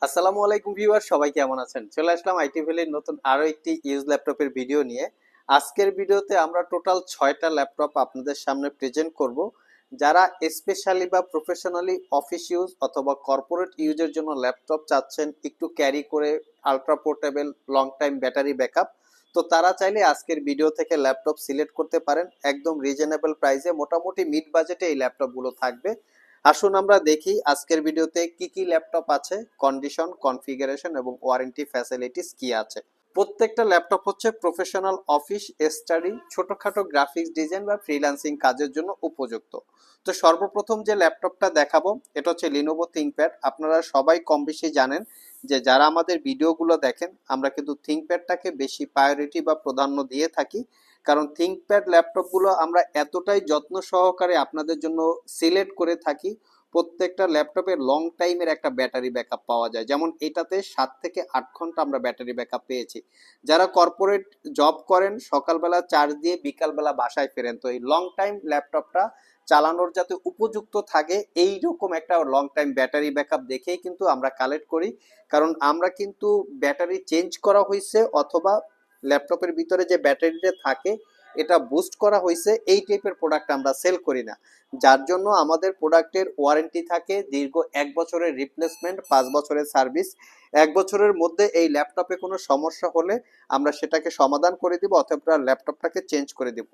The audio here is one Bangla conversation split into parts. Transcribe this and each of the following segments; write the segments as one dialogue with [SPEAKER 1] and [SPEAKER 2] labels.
[SPEAKER 1] আসসালামু আলাইকুম ভিউয়ার, সবাই কেমন আছেন? চলে আসলাম আইটি ভ্যালির নতুন আরো একটি ইউজ ল্যাপটপের ভিডিও নিয়ে। আজকের ভিডিওতে আমরা টোটাল 6টা ল্যাপটপ আপনাদের সামনে প্রেজেন্ট করব। যারা স্পেশালি বা প্রফেশনালি অফিস ইউজ অথবা কর্পোরেট ইউজের জন্য ল্যাপটপ চাচ্ছেন, একটু ক্যারি করে ultra portable long time battery backup, তো তারা চাইলে আজকের ভিডিও থেকে ল্যাপটপ সিলেক্ট করতে পারেন। একদম রিজনেবল প্রাইসে, মোটামুটি মিড বাজেটে এই ল্যাপটপগুলো থাকবে। আসুন আমরা দেখি আজকের ভিডিওতে কি কি ল্যাপটপ আছে, কন্ডিশন, কনফিগারেশন এবং ওয়ারেন্টি ফ্যাসিলিটিস কি আছে। প্রত্যেকটা ল্যাপটপ হচ্ছে প্রফেশনাল অফিস স্টাডি, ছোটখাটো গ্রাফিক্স ডিজাইন বা ফ্রিল্যান্সিং কাজের জন্য উপযুক্ত। তো সর্বপ্রথম যে ল্যাপটপটা দেখাবো এটা হচ্ছে লিনোভো থিংকপ্যাড। আপনারা সবাই কম বেশি জানেন যে যারা আমাদের ভিডিওগুলো দেখেন, আমরা কিন্তু থিংকপ্যাডটাকে বেশি প্রায়োরিটি বা প্রাধান্য দিয়ে থাকি। কারণ থিংকপ্যাড ল্যাপটপগুলো আমরা এতটাই যত্ন সহকারে আপনাদের জন্য সিলেক্ট করে থাকি, প্রত্যেকটা ল্যাপটপের লং টাইমের একটা ব্যাটারি ব্যাকআপ পাওয়া যায়। যেমন এটাতে 7 থেকে 8 ঘন্টা আমরা ব্যাটারি ব্যাকআপ পেয়েছি। যারা কর্পোরেট জব করেন, সকালবেলা চার্জ দিয়ে বিকালবেলা বাসায় ফেরেন, তো এই লং টাইম ল্যাপটপটা চালানোর যাতে উপযুক্ত থাকে এই রকম একটা লং টাইম ব্যাটারি ব্যাকআপ দেখেই কিন্তু আমরা কালেক্ট করি। কারণ আমরা কিন্তু ব্যাটারি চেঞ্জ করা হয়েছে অথবা ল্যাপটপের ভিতরে যে ব্যাটারিটা থাকে এটা বুস্ট করা হয়েছে, এই টাইপের প্রোডাক্ট আমরা সেল করি না। যার জন্য আমাদের প্রোডাক্টের ওয়ারেন্টি থাকে দীর্ঘ 1 বছরের রিপ্লেসমেন্ট, 5 বছরের সার্ভিস। 1 বছরের মধ্যে এই ল্যাপটপে কোনো সমস্যা হলে আমরা সেটাকে সমাধান করে দিব অথবা ল্যাপটপটাকে চেঞ্জ করে দিব।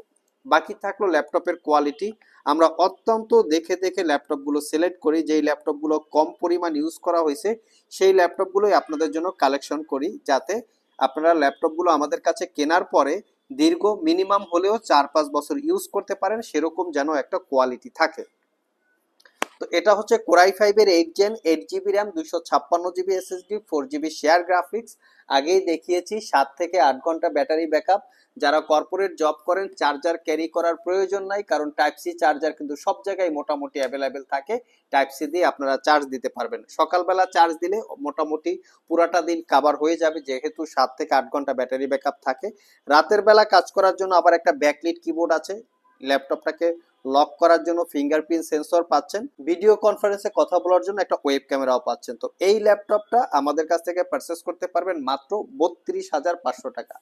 [SPEAKER 1] বাকি থাকলো ল্যাপটপের কোয়ালিটি। আমরা অত্যন্ত দেখে দেখে ল্যাপটপগুলো সিলেক্ট করি, যেই ল্যাপটপগুলো কম পরিমাণ ইউজ করা হয়েছে সেই ল্যাপটপগুলোই আপনাদের জন্য কালেকশন করি, যাতে আপনারা ল্যাপটপগুলো আমাদের কাছে কেনার পরে দীর্ঘ মিনিমাম হলেও 4-5 বছর ইউজ করতে পারেন, সেরকম যেন একটা কোয়ালিটি থাকে। তো এটা হচ্ছে কোরাই 5-এর 8 gen, 8 GB RAM, 256 GB SSD, 4 GB share graphics. আগেই দেখিয়েছি 7 থেকে 8 ঘন্টা ব্যাটারি ব্যাকআপ। যারা কর্পোরেট জব করেন, চার্জার ক্যারি করার প্রয়োজন নাই, কারণ টাইপ সি চার্জার কিন্তু সব জায়গায় মোটামুটি অ্যাভেলেবেল থাকে। টাইপ সি দিয়ে আপনারা চার্জ দিতে পারবেন। সকালবেলা চার্জ দিলে মোটামুটি পুরাটা দিন কাভার হয়ে যাবে, যেহেতু 7 থেকে 8 ঘন্টা ব্যাটারি ব্যাকআপ থাকে। রাতের বেলা কাজ করার জন্য আবার একটা ব্যাকলিট কিবোর্ড আছে। ল্যাপটপটাকে লক করার জন্য ফিঙ্গারপ্রিন্ট সেন্সর পাচ্ছেন। ভিডিও কনফারেন্সে কথা বলার জন্য একটা ওয়েব ক্যামেরাও পাচ্ছেন। তো এই ল্যাপটপটা আমাদের কাছ থেকে পারচেস করতে পারবেন মাত্র 32,500 টাকা।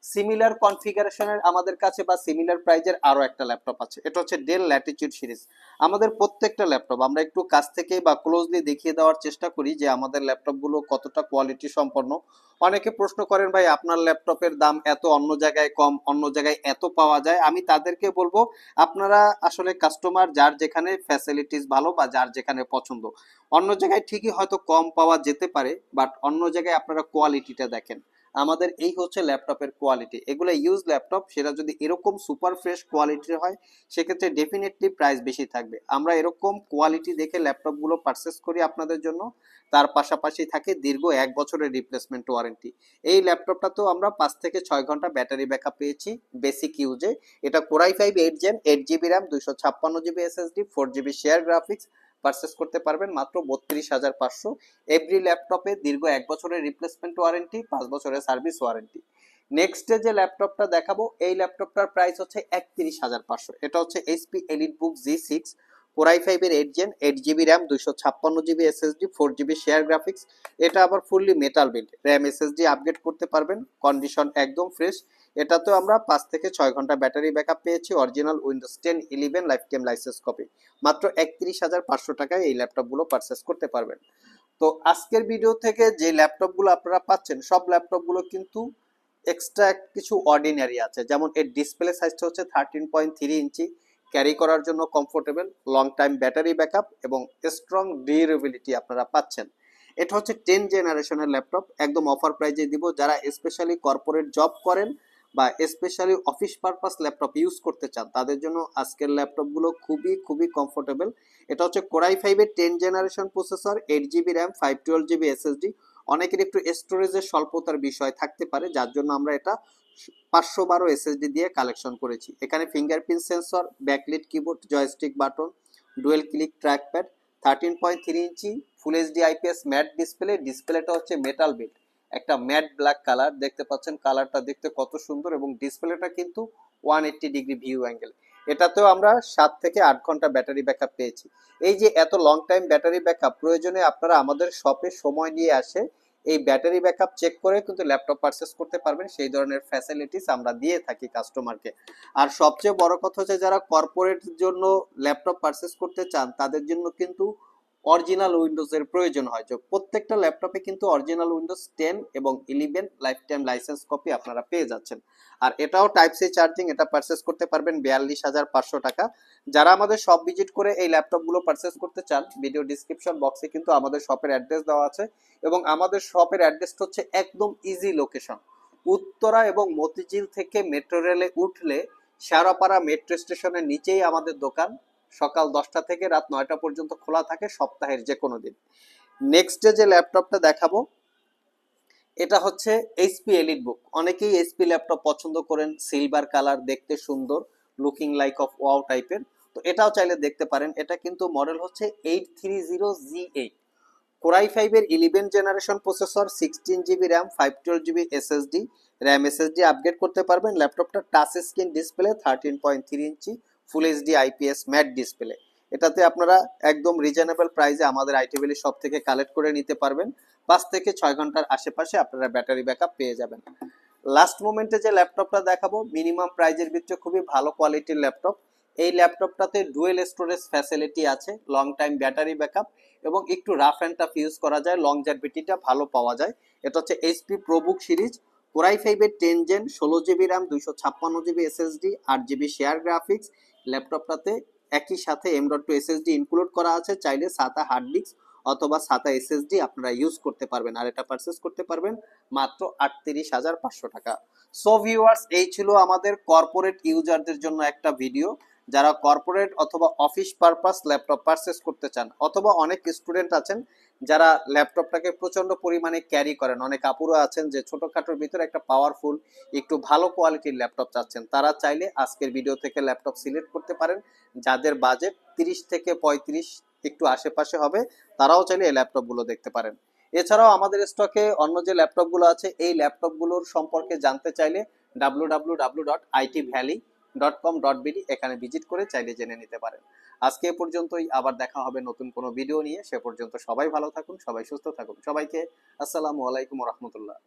[SPEAKER 1] সিমিলার কনফিগারেশনের আমাদের কাছে বা সিমিলার প্রাইজের আরো একটা ল্যাপটপ আছে, এটা হচ্ছে ডেল ল্যাটিটিউড সিরিজ। আমাদের প্রত্যেকটা ল্যাপটপ আমরা একটু কাছ থেকে বা ক্লোজলি দেখিয়ে দেওয়ার চেষ্টা করি যে আমাদের ল্যাপটপগুলো কতটা কোয়ালিটি সম্পন্ন। অনেকে প্রশ্ন করেন, ভাই আপনার ল্যাপটপের দাম এত, অন্য জায়গায় কম, অন্য জায়গায় এত পাওয়া যায়। আমি তাদেরকে বলবো, আপনারা আসলে কাস্টমার, যার যেখানে ফ্যাসিলিটিস ভালো বা যার যেখানে পছন্দ, অন্য জায়গায় ঠিকই হয়তো কম পাওয়া যেতে পারে, বাট অন্য জায়গায় আপনারা কোয়ালিটিটা দেখেন। আমাদের এই হচ্ছে ল্যাপটপের কোয়ালিটি। এগুলো ইউজ ল্যাপটপ, সেটা যদি এরকম সুপার ফ্রেশ কোয়ালিটির হয় সেক্ষেত্রে ডেফিনেটলি প্রাইস বেশি থাকবে। আমরা এরকম কোয়ালিটি দেখে ল্যাপটপগুলো পারচেস করি আপনাদের জন্য। তার পাশাপাশি থাকে দীর্ঘ 1 বছরের রিপ্লেসমেন্ট ওয়ারেন্টি। এই ল্যাপটপটা তো আমরা 5 থেকে 6 ঘন্টা ব্যাটারি ব্যাকআপ পেয়েছি বেসিক ইউজে। এটা core i 5 8 gen, 8 GB RAM, 256 GB SSD, 4 GB share graphics. Purchase করতে পারবেন মাত্র 32,500। এভরি ল্যাপটপে দীর্ঘ 1 বছরের রিপ্লেসমেন্ট ওয়ারেন্টি, 5 বছরের সার্ভিস ওয়ারেন্টি। নেক্সট যে ল্যাপটপটা দেখাবো, এই ল্যাপটপটার প্রাইস হচ্ছে 31,500। এটা হচ্ছে এইচপি এলিটবুক জি6, কোরাই 5-এর 8 gen, 8 GB RAM, 256 GB SSD, 4 GB share graphics. এটা আবার fully metal build, RAM SSD upgrade করতে পারবেন, কন্ডিশন একদম ফ্রেশ। এটাতেও আমরা 5 থেকে 6 ঘন্টা ব্যাটারি ব্যাকআপ পেয়েছি, original Windows 10-11 life time licence copy. মাত্র 31,500 টাকায় এই ল্যাপটপগুলো পারচেস করতে পারবেন। তো আজকের ভিডিও থেকে যে ল্যাপটপগুলো আপনারা পাচ্ছেন, সব ল্যাপটপগুলো কিন্তু এক্সট্রা কিছু অর্ডিনারি আছে। যেমন এর ডিসপ্লে সাইজটা হচ্ছে 13.3 ইঞ্চি, ক্যারি করার জন্য comfortable, long time battery backup এবং স্ট্রং ডিউরেবিলিটি আপনারা পাচ্ছেন। এটা হচ্ছে 10 জেনারেশনের ল্যাপটপ, একদম অফার প্রাইজে দিব। যারা স্পেশালি কর্পোরেট জব করেন বা specially office purpose laptop use করতে চান, তাদের জন্য আজকের ল্যাপটপগুলো খুবই খুবই কমফোর্টেবল। এটা হচ্ছে কোরাই 5-এর 10 generation processor, 8 GB RAM, 512 GB SSD. অনেকের একটু স্টোরেজের স্বল্পতার বিষয় থাকতে পারে, যার জন্য আমরা এটা 512 এসএসডি দিয়ে কালেকশন করেছি। এখানে fingerprint sensor, backlit keyboard, joystick button, dual click trackpad, 13.3 inch full HD IPS matte display. ডিসপ্লেটা হচ্ছে মেটাল বিল্ড, একটা ম্যাট ব্ল্যাক কালার দেখতে পাচ্ছেন, কালারটা দেখতে কত সুন্দর, এবং ডিসপ্লেটা কিন্তু 180 ডিগ্রি ভিউ অ্যাঙ্গেল। এটাতেও আমরা 7 থেকে 8 ঘন্টা ব্যাটারি ব্যাকআপ পেয়েছি। এই যে এত লং টাইম ব্যাটারি ব্যাকআপ, প্রয়োজনে আপনারা আমাদের শপে সময় নিয়ে আসে এই ব্যাটারি ব্যাকআপ চেক করে কিন্তু ল্যাপটপ পারচেস করতে পারবেন। সেই ধরনের ফ্যাসিলিটিস আমরা দিয়ে থাকি কাস্টমারকে। আর সবচেয়ে বড় কথা হচ্ছে যারা কর্পোরেট জন্য ল্যাপটপ পারচেস করতে চান তাদের জন্য কিন্তু অরিজিনাল উইন্ডোজের প্রয়োজন হয়। যে প্রত্যেকটা ল্যাপটপে কিন্তু অরিজিনাল উইন্ডোজ 10 এবং 11 লাইফ টাইম লাইসেন্স কপি আপনারা পেয়ে যাচ্ছেন। আর এটাও টাইপ সি চার্জিং, এটা পারচেস করতে পারবেন 42,500 টাকা। যারা আমাদের শপ ভিজিট করে এই ল্যাপটপগুলো পারচেস করতে চান, ভিডিও ডিসক্রিপশন বক্সে কিন্তু আমাদের শপের অ্যাড্রেস দেওয়া আছে এবং আমাদের শপের অ্যাড্রেসটা হচ্ছে একদম ইজি লোকেশন। উত্তরা এবং মতিঝিল থেকে মেট্রো রেলে উঠলে শেওড়াপাড়া মেট্রো স্টেশনের নিচেই আমাদের দোকান। সকাল 10টা থেকে রাত 9টা পর্যন্ত খোলা থাকে সপ্তাহের যে কোনো দিন। নেক্সট যে ল্যাপটপটা দেখাবো এটা হচ্ছে এইচপি এলিট বুক। অনেকেই এইচপি ল্যাপটপ পছন্দ করেন, সিলভার কালার, দেখতে সুন্দর, লুকিং লাইক অফ ওয়াও টাইপের। তো এটাও চাইলে দেখতে পারেন। এটা কিন্তু মডেল হচ্ছে 830G8, কোরাই 5-এর 11 generation processor, 16 GB RAM, 512 GB SSD. RAM SSD upgrade করতে পারবেন। ল্যাপটপটা touch screen display, 13.3 inch full HD IPS matte display. এটাতে আপনারা একদম রিজনেবল প্রাইসে আমাদের আইটি ভ্যালি শপ থেকে কালেক্ট করে নিতে পারবেন। 5 থেকে 6 ঘন্টার আশেপাশে আপনারা ব্যাটারি ব্যাকআপ পেয়ে যাবেন। লাস্ট মোমেন্টে যে ল্যাপটপটা দেখাবো মিনিমাম প্রাইজের ভিতরে খুবই ভালো কোয়ালিটির ল্যাপটপ। এই ল্যাপটপটাতে ডুয়েল স্টোরেজ ফ্যাসিলিটি আছে, লং টাইম ব্যাটারি ব্যাকআপ এবং একটু রাফ অ্যান্ড টাফ ইউজ করা যায়, লংজারভিটিটা ভালো পাওয়া যায়। এটা হচ্ছে এইচপি প্রোবুক সিরিজ, কোরাই 5-এর 10 gen, 16 GB RAM, 256 GB SSD, 8 GB shared graphics. ল্যাপটপটাতে একই সাথে M.2 এসএসডি ইনক্লুড করা আছে। চাইলে সাতা হার্ড ডিস্ক অথবা সাতা এসএসডি আপনারা ইউজ করতে পারবেন। আর এটা পারচেস করতে পারবেন মাত্র 38,500 টাকা। সো ভিউয়ার্স, এই ছিল আমাদের কর্পোরেট ইউজারদের জন্য একটা ভিডিও। যারা কর্পোরেট অথবা অফিস পারপাস ল্যাপটপ পারচেস করতে চান, অথবা অনেক স্টুডেন্ট আছেন যারা ল্যাপটপটাকে প্রচন্ড পরিমাণে ক্যারি করেন, অনেক আপুরা আছেন যে ছোটখাটোর ভিতরে একটা পাওয়ারফুল একটু ভালো কোয়ালিটির ল্যাপটপ চাচ্ছেন, তারা চাইলে আজকের ভিডিও থেকে ল্যাপটপ সিলেক্ট করতে পারেন। যাদের বাজেট 30 থেকে 35 একটু আশেপাশে হবে তারাও চাইলে এই ল্যাপটপগুলো দেখতে পারেন। এছাড়াও আমাদের স্টকে অন্য যে ল্যাপটপগুলো আছে এই ল্যাপটপগুলোর সম্পর্কে জানতে চাইলে www.itvalley.com.bd এখানে ভিজিট করে চাইলে জেনে নিতে পারেন। আজকে এ পর্যন্তই, আবার দেখা হবে নতুন কোনো ভিডিও নিয়ে। সে পর্যন্ত সবাই ভালো থাকুন, সবাই সুস্থ থাকুন। সবাইকে আসসালামু আলাইকুম ওয়া রাহমাতুল্লাহ।